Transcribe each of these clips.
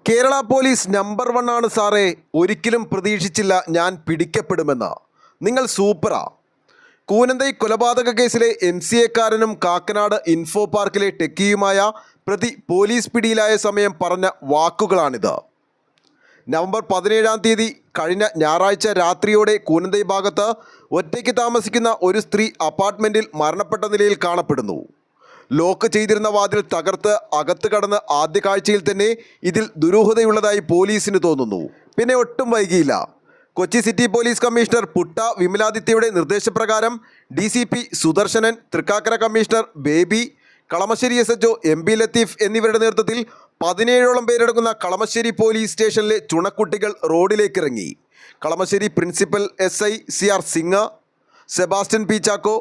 Kerala police number 1 ആണ് സാറേ. ഒരിക്കലും പ്രതീക്ഷിച്ചില്ല ഞാൻ പിടിക്കപ്പെടുമെന്ന്. നിങ്ങൾ സൂപ്പറാ. കൂനന്തൈ കൊലപാതക കേസിലെ MCA-കാരനും കാക്കനാട് ഇൻഫോ പാർക്കിലെ ടെക്കിയുമായ പ്രതി പോലീസ് പിടിയിലായ സമയം പറഞ്ഞ വാക്കുകളാണിത്. നവംബർ 17-ാം തീയതി കഴിഞ്ഞ ഞായറാഴ്ച രാത്രിയോടെ കൂനന്തൈ ഭാഗത്ത് ഒറ്റയ്ക്ക് താമസിക്കുന്ന ഒരു സ്ത്രീ അപ്പാർട്ട്മെൻറ്റിൽ മരണപ്പെട്ട നിലയിൽ കാണപ്പെടുന്നു. ലോക്ക് ചെയ്തിരുന്ന വാതിൽ തകർത്ത് അകത്ത് കടന്ന് ആദ്യ കാഴ്ചയിൽ തന്നെ ഇതിൽ ദുരൂഹതയുള്ളതായി പോലീസിന് തോന്നുന്നു. പിന്നെ ഒട്ടും വൈകിയില്ല. Kochi city police commissioner Putta വിമലാദിത്യയുടെ നിർദ്ദേശപ്രകാരം DCP Sudarsanan, Thrikkakara commissioner Baby, Kalamassery SHO MB Latheef എന്നിവരുടെ നേതൃത്വത്തിൽ 17ഓളം പേരടങ്ങുന്ന കളമശ്ശേരി പോലീസ് സ്റ്റേഷനിലെ ചുണക്കുട്ടികൾ റോഡിലേക്കിറങ്ങി. Kalamassery principal SI CR Singh, Sebastian P Chacko,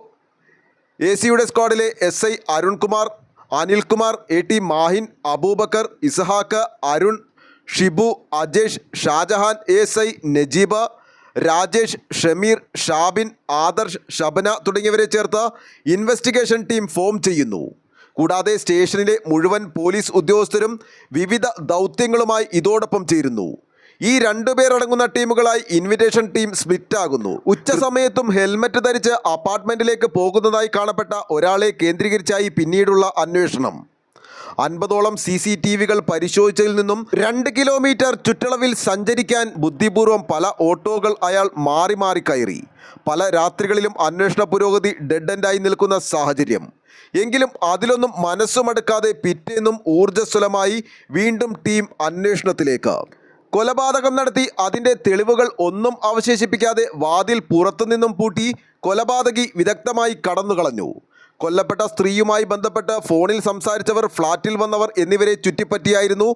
AC-യുടെ സ്ക്വാഡിലെ SI Arunkumar, Anilkumar, AT Mahin, Aboobacker, Ishaq, Arun, Shibu, Ajesh, Shajahan, ASI Najeeba, Rajesh, Shameer, Shabin, Adarsh, Shabana തുടങ്ങിയവരെ ചേർത്ത് ഇൻവെസ്റ്റിഗേഷൻ ടീം ഫോം ചെയ്യുന്നു. കൂടാതെ സ്റ്റേഷനിലെ മുഴുവൻ പോലീസ് ഉദ്യോഗസ്ഥരും വിവിധ ദൗത്യങ്ങളുമായി ഇതോടൊപ്പം ചേരുന്നു. ഈ 2 പേരടങ്ങുന്ന ടീമുകളായി ഇൻവിറ്റേഷൻ ടീം സ്പ്ലിറ്റ് ആകുന്നു. ഉച്ച സമയത്തും ഹെൽമറ്റ് ധരിച്ച് അപ്പാർട്ട്മെൻറ്റിലേക്ക് പോകുന്നതായി കാണപ്പെട്ട ഒരാളെ കേന്ദ്രീകരിച്ചായി പിന്നീടുള്ള അന്വേഷണം. 50ഓളം CCTVകൾ പരിശോധിച്ചതിൽ നിന്നും 2 കിലോമീറ്റർ ചുറ്റളവിൽ സഞ്ചരിക്കാൻ ബുദ്ധിപൂർവ്വം പല ഓട്ടോകൾ അയാൾ മാറി മാറി കയറി. പല രാത്രികളിലും അന്വേഷണ പുരോഗതി ഡെഡ് എൻഡായി നിൽക്കുന്ന സാഹചര്യം. എങ്കിലും അതിലൊന്നും മനസ്സുമടുക്കാതെ പിറ്റേന്നും ഊർജ്ജസ്വലമായി വീണ്ടും ടീം അന്വേഷണത്തിലേക്ക്. കൊലപാതകം നടത്തി അതിൻ്റെ തെളിവുകൾ ഒന്നും അവശേഷിപ്പിക്കാതെ വാതിൽ പുറത്തുനിന്നും പൂട്ടി കൊലപാതകി വിദഗ്ധമായി കടന്നുകളഞ്ഞു. കൊല്ലപ്പെട്ട സ്ത്രീയുമായി ബന്ധപ്പെട്ട് ഫോണിൽ സംസാരിച്ചവർ, ഫ്ളാറ്റിൽ വന്നവർ എന്നിവരെ ചുറ്റിപ്പറ്റിയായിരുന്നു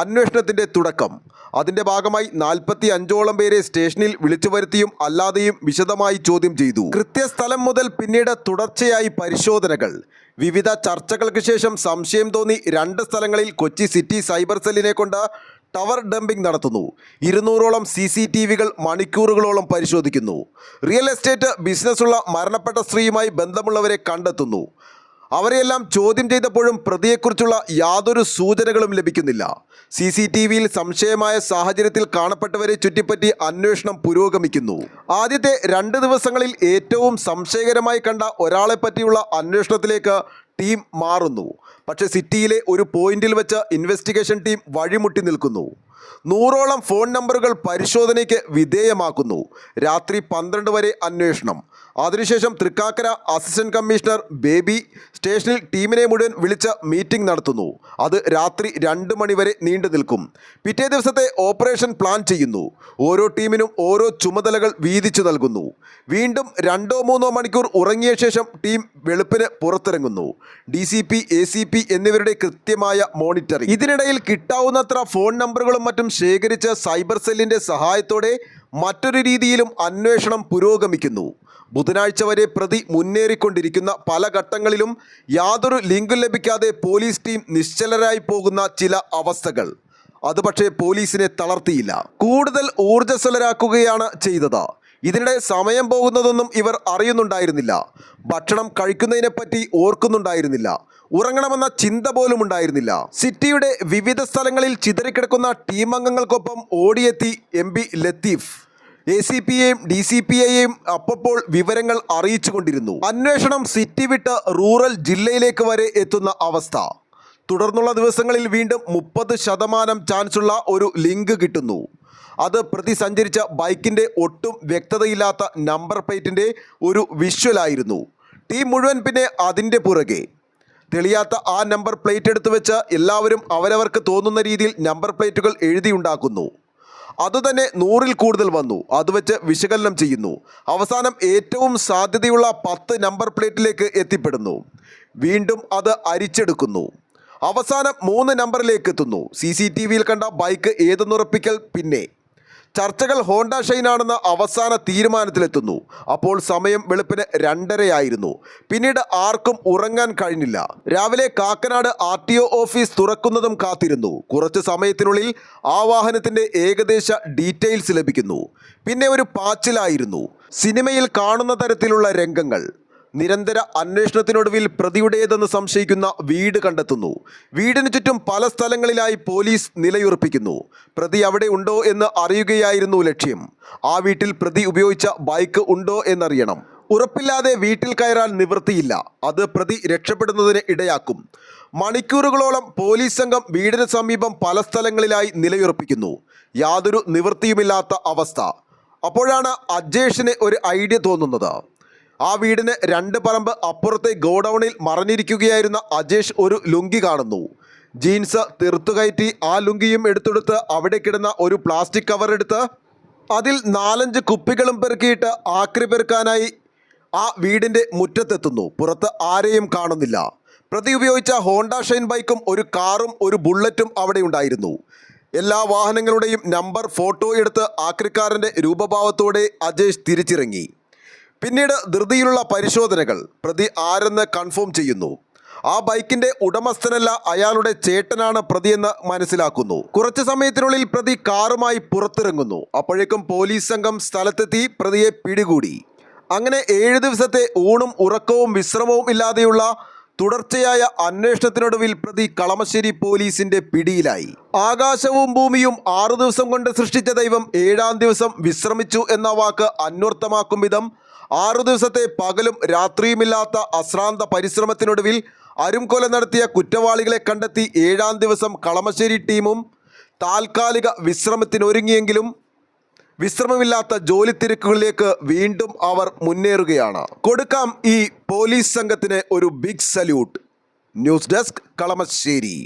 അന്വേഷണത്തിൻ്റെ തുടക്കം. അതിൻ്റെ ഭാഗമായി 45ഓളം പേരെ സ്റ്റേഷനിൽ വിളിച്ചു വരുത്തിയും അല്ലാതെയും വിശദമായി ചോദ്യം ചെയ്തു. കൃത്യസ്ഥലം മുതൽ പിന്നീട് തുടർച്ചയായി പരിശോധനകൾ. വിവിധ ചർച്ചകൾക്ക് ശേഷം സംശയം തോന്നി 2 സ്ഥലങ്ങളിൽ കൊച്ചി സിറ്റി സൈബർ സെല്ലിനെ കൊണ്ട് ടവർ ഡംപിംഗ് നടത്തുന്നു. 200ഓളം CCTVകൾ മണിക്കൂറുകളോളം പരിശോധിക്കുന്നു. റിയൽ എസ്റ്റേറ്റ് ബിസിനസ്സുള്ള മരണപ്പെട്ട സ്ത്രീയുമായി ബന്ധമുള്ളവരെ കണ്ടെത്തുന്നു. അവരെയെല്ലാം ചോദ്യം ചെയ്തപ്പോഴും പ്രതിയെക്കുറിച്ചുള്ള യാതൊരു സൂചനകളും ലഭിക്കുന്നില്ല. CCTVയിൽ സംശയമായ സാഹചര്യത്തിൽ കാണപ്പെട്ടവരെ ചുറ്റിപ്പറ്റി അന്വേഷണം പുരോഗമിക്കുന്നു. ആദ്യത്തെ 2 ദിവസങ്ങളിൽ ഏറ്റവും സംശയകരമായി കണ്ട ഒരാളെ പറ്റിയുള്ള അന്വേഷണത്തിലേക്ക് ടീം മാറുന്നു. പക്ഷേ സിറ്റിയിലെ ഒരു പോയിന്റിൽ വെച്ച് ഇൻവെസ്റ്റിഗേഷൻ ടീം വഴിമുട്ടി നിൽക്കുന്നു. 100ഓളം ഫോൺ നമ്പറുകൾ പരിശോധനയ്ക്ക് വിധേയമാക്കുന്നു. രാത്രി 12 വരെ അന്വേഷണം. അതിനുശേഷം തൃക്കാക്കര അസിസ്റ്റന്റ് കമ്മീഷണർ ബേബി സ്റ്റേഷനിൽ ടീമിനെ മുഴുവൻ വിളിച്ച് മീറ്റിംഗ് നടത്തുന്നു. അത് രാത്രി 2 മണി വരെ നീണ്ടു നിൽക്കും. പിറ്റേ ദിവസത്തെ ഓപ്പറേഷൻ പ്ലാൻ ചെയ്യുന്നു. ഓരോ ടീമിനും ഓരോ ചുമതലകൾ വീതിച്ചു നൽകുന്നു. വീണ്ടും 2-3 മണിക്കൂർ ഉറങ്ങിയ ശേഷം ടീം വെളുപ്പിന് പുറത്തിറങ്ങുന്നു. DCP, ACP എന്നിവരുടെ കൃത്യമായ മോണിറ്ററിംഗ്. ഇതിനിടയിൽ കിട്ടാവുന്നത്ര ഫോൺ നമ്പറുകളും മറ്റും ശേഖരിച്ച് സൈബർ സെല്ലിൻ്റെ സഹായത്തോടെ മറ്റൊരു രീതിയിലും അന്വേഷണം പുരോഗമിക്കുന്നു. ബുധനാഴ്ച വരെ പ്രതി മുന്നേറിക്കൊണ്ടിരിക്കുന്ന പല ഘട്ടങ്ങളിലും യാതൊരു ലിങ്കും ലഭിക്കാതെ പോലീസ് ടീം നിശ്ചലരായി പോകുന്ന ചില അവസ്ഥകൾ. അത് പക്ഷേ പോലീസിനെ തളർത്തിയില്ല, കൂടുതൽ ഊർജ്ജസ്വലരാക്കുകയാണ് ചെയ്തത്. ഇതിനിടെ സമയം പോകുന്നതൊന്നും ഇവർ അറിയുന്നുണ്ടായിരുന്നില്ല. ഭക്ഷണം കഴിക്കുന്നതിനെപ്പറ്റി ഓർക്കുന്നുണ്ടായിരുന്നില്ല. ഉറങ്ങണമെന്ന ചിന്ത പോലും ഉണ്ടായിരുന്നില്ല. സിറ്റിയുടെ വിവിധ സ്ഥലങ്ങളിൽ ചിതറിക്കിടക്കുന്ന ടീം അംഗങ്ങൾക്കൊപ്പം ഓടിയെത്തി MB ലത്തീഫ് ACPയെയും DCPയെയും അപ്പോൾ വിവരങ്ങൾ അറിയിച്ചു കൊണ്ടിരുന്നു. അന്വേഷണം സിറ്റി വിട്ട് റൂറൽ ജില്ലയിലേക്ക് വരെ എത്തുന്ന അവസ്ഥ. തുടർന്നുള്ള ദിവസങ്ങളിൽ വീണ്ടും 30% ചാൻസുള്ള ഒരു ലിങ്ക് കിട്ടുന്നു. അത് പ്രതി സഞ്ചരിച്ച ബൈക്കിൻ്റെ ഒട്ടും വ്യക്തതയില്ലാത്ത നമ്പർ പ്ലേറ്റിൻ്റെ ഒരു വിഷ്വലായിരുന്നു. ടീം മുഴുവൻ പിന്നെ അതിൻ്റെ പുറകെ. തെളിയാത്ത ആ നമ്പർ പ്ലേറ്റ് എടുത്തു വെച്ച് എല്ലാവരും അവരവർക്ക് തോന്നുന്ന രീതിയിൽ നമ്പർ പ്ലേറ്റുകൾ എഴുതിയുണ്ടാക്കുന്നു. അതുതന്നെ 100-ൽ കൂടുതൽ വന്നു. അത് വെച്ച് വിശകലനം ചെയ്യുന്നു. അവസാനം ഏറ്റവും സാധ്യതയുള്ള 10 നമ്പർ പ്ലേറ്റിലേക്ക് എത്തിപ്പെടുന്നു. വീണ്ടും അത് അരിച്ചെടുക്കുന്നു. അവസാനം 3 നമ്പറിലേക്ക് എത്തുന്നു. CCTVയിൽ കണ്ട ബൈക്ക് ഏതെന്നുറപ്പിക്കൽ. പിന്നെ ചർച്ചകൾ ഹോണ്ട ഷൈൻ ആണെന്ന അവസാന തീരുമാനത്തിലെത്തുന്നു. അപ്പോൾ സമയം വെളുപ്പിന് 2:30 പിന്നീട് ആർക്കും ഉറങ്ങാൻ കഴിഞ്ഞില്ല. രാവിലെ കാക്കനാട് RTO ഓഫീസ് തുറക്കുന്നതും കാത്തിരുന്നു. കുറച്ച് സമയത്തിനുള്ളിൽ ആ വാഹനത്തിൻ്റെ ഏകദേശ ഡീറ്റെയിൽസ് ലഭിക്കുന്നു. പിന്നെ ഒരു പാച്ചിലായിരുന്നു. സിനിമയിൽ കാണുന്ന തരത്തിലുള്ള രംഗങ്ങൾ. നിരന്തര അന്വേഷണത്തിനൊടുവിൽ പ്രതിയുടേതെന്ന് സംശയിക്കുന്ന വീട് കണ്ടെത്തുന്നു. വീടിന് ചുറ്റും പല സ്ഥലങ്ങളിലായി പോലീസ് നിലയുറപ്പിക്കുന്നു. പ്രതി അവിടെ ഉണ്ടോ എന്ന് അറിയുകയായിരുന്നു ലക്ഷ്യം. ആ വീട്ടിൽ പ്രതി ഉപയോഗിച്ച ബൈക്ക് ഉണ്ടോ എന്നറിയണം. ഉറപ്പില്ലാതെ വീട്ടിൽ കയറാൻ നിവൃത്തിയില്ല. അത് പ്രതി രക്ഷപ്പെടുന്നതിന് ഇടയാക്കും. മണിക്കൂറുകളോളം പോലീസ് സംഘം വീടിന് സമീപം പല സ്ഥലങ്ങളിലായി നിലയുറപ്പിക്കുന്നു. യാതൊരു നിവൃത്തിയുമില്ലാത്ത അവസ്ഥ. അപ്പോഴാണ് അജേഷിന് ഒരു ഐഡിയ തോന്നുന്നത്. ആ വീടിന് 2 പറമ്പ് അപ്പുറത്തെ ഗോഡൌണിൽ മറഞ്ഞിരിക്കുകയായിരുന്ന അജേഷ് ഒരു ലുങ്കി കാണുന്നു. ജീൻസ് തീർത്തുകയറ്റി ആ ലുങ്കിയും എടുത്തെടുത്ത് അവിടെ കിടന്ന ഒരു പ്ലാസ്റ്റിക് കവർ എടുത്ത് അതിൽ 4-5 കുപ്പികളും പെറുക്കിയിട്ട് ആക്രി പെറുക്കാനായി ആ വീടിൻ്റെ മുറ്റത്തെത്തുന്നു. പുറത്ത് ആരെയും കാണുന്നില്ല. പ്രതി ഉപയോഗിച്ച ഹോണ്ട ഷൈൻ ബൈക്കും ഒരു കാറും ഒരു ബുള്ളറ്റും അവിടെ ഉണ്ടായിരുന്നു. എല്ലാ വാഹനങ്ങളുടെയും നമ്പർ ഫോട്ടോ എടുത്ത് ആക്രിക്കാരൻ്റെ രൂപഭാവത്തോടെ അജേഷ് തിരിച്ചിറങ്ങി. പിന്നീട് ധൃതിയിലുള്ള പരിശോധനകൾ. പ്രതി ആരെന്ന് കൺഫേം ചെയ്യുന്നു. ആ ബൈക്കിൻ്റെ ഉടമസ്ഥനല്ല, അയാളുടെ ചേട്ടനാണ് പ്രതിയെന്ന് മനസ്സിലാക്കുന്നു. കുറച്ച് സമയത്തിനുള്ളിൽ പ്രതി കാറുമായി പുറത്തിറങ്ങുന്നു. അപ്പോഴേക്കും പോലീസ് സംഘം സ്ഥലത്തെത്തി പ്രതിയെ പിടികൂടി. അങ്ങനെ 7 ദിവസത്തെ ഊണും ഉറക്കവും വിശ്രമവും ഇല്ലാതെയുള്ള തുടർച്ചയായ അന്വേഷണത്തിനൊടുവിൽ പ്രതി കളമശ്ശേരി പോലീസിന്റെ പിടിയിലായി. ആകാശവും ഭൂമിയും 6 ദിവസം കൊണ്ട് സൃഷ്ടിച്ച ദൈവം 7-ാം ദിവസം വിശ്രമിച്ചു എന്ന വാക്ക് അന്വർത്ഥമാക്കും വിധം 6 ദിവസത്തെ പകലും രാത്രിയുമില്ലാത്ത അശ്രാന്ത പരിശ്രമത്തിനൊടുവിൽ അരുംകൊല നടത്തിയ കുറ്റവാളികളെ കണ്ടെത്തി 7-ാം ദിവസം കളമശ്ശേരി ടീമും താൽക്കാലിക വിശ്രമത്തിനൊരുങ്ങിയെങ്കിലും വിശ്രമമില്ലാത്ത ജോലി തിരക്കുകളിലേക്ക് വീണ്ടും അവർ മുന്നേറുകയാണ്. കൊടുക്കാം ഈ പോലീസ് സംഘത്തിന് ഒരു big salute. News desk Kalamassery.